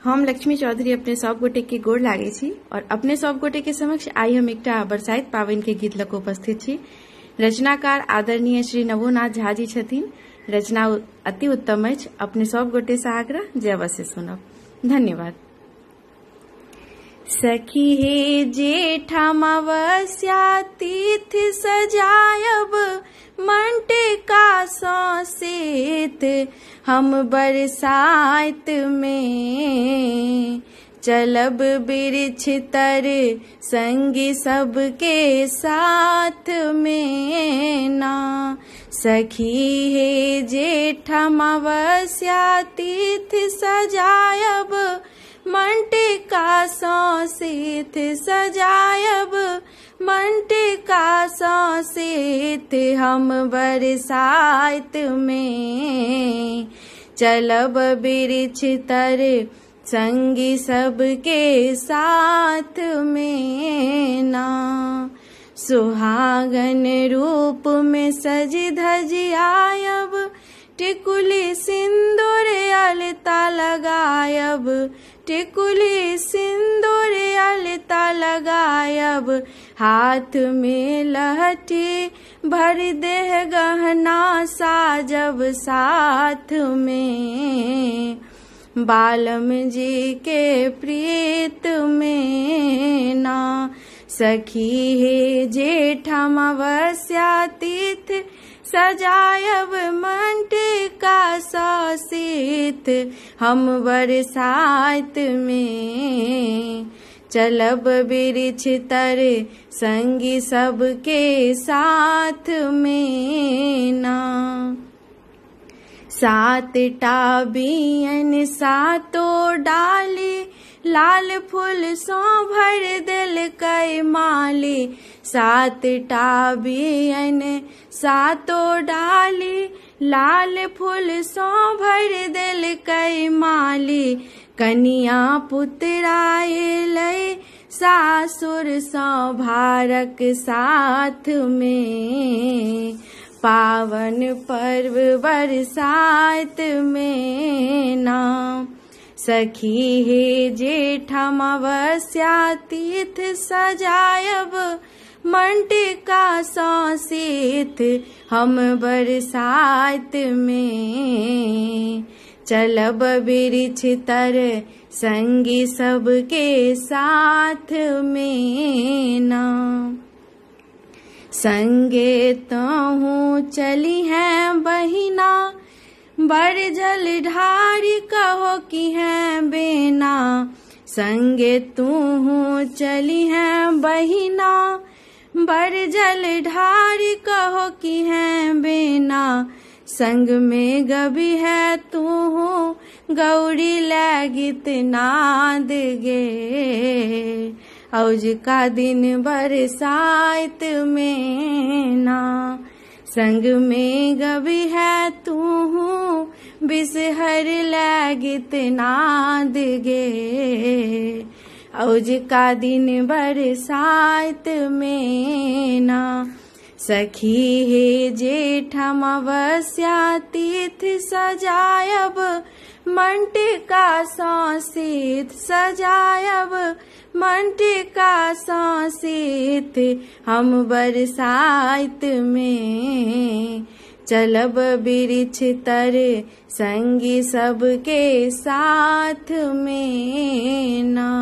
हम लक्ष्मी चौधरी अपने सब गोटे के गोड़ लागे छी और अपने सब गोटे के समक्ष आई हम एकटा बरसाइत पावनि के गीत लऽ कऽ उपस्थित छी। रचनाकार आदरणीय श्री नवोनाथ झा जी छथिन। रचना अति उत्तम अछि। अपने सब गोटे से आग्रह जे अवश्य सुनब। धन्यवाद। सखी हे जेठमवस्या तिथि सजायब मंटिका सौसेत हम बरसाइत में चलब बिरछ तर संगी सबके साथ में ना। सखी हे जेठमवस्या तिथि सजायब मंटिका सौसेत सजायब मंटिका सौसेत हम बरसाइत में चलब बिरछ तर संगी सबके साथ में ना। सुहागन रूप में सज धज आयब टिकुली सिंदूर अलता लगायब टिकुली सिंदूर अलता लगायब हाथ में लहठी भर देह गहना साजब साथ में बालम जी के प्रीत में ना। सखी हे जेठमवस्या तिथि सजायब मंटिका सौसेत हम बरसाइत में चलब बिरछ तर संगी सबके साथ में ना। सात टाबियन सातों डाली लाल फूल सो भर दिल कई माली। सात टाबियन सातों डाली लाल फूल सो भर दिल कई माली। कन्या पुत्राए लय सासुर सो भारक साथ में पावन पर्व बरसाइत में ना। सखी हे जेठमवस्या तिथि सजायब मंटिका सौसेत हम बरसाइत में चलब बिरछ तर संगी सबके साथ में ना। संगे तहूँ चली हैं बहिना बड़ जल ढारी कहो कि हैं बेना। संगे तूहू चली हैं बहिना बड़ जल ढारी कहो कि हैं बेना। संग में गभी है तूहू गौरी लगित नाद गे औज का दिन बरसाइत में ना। संग में गभी है तूहू बिसहर लगित नाद गे औज का दिन बरसाइत में ना। सखी हे जेठमवस्या तिथि सजायब मंटिका सौसेत सजायब मंटिका सौसेत हम बरसाइत में चलब बिरछ तर संगी सबके साथ में ना।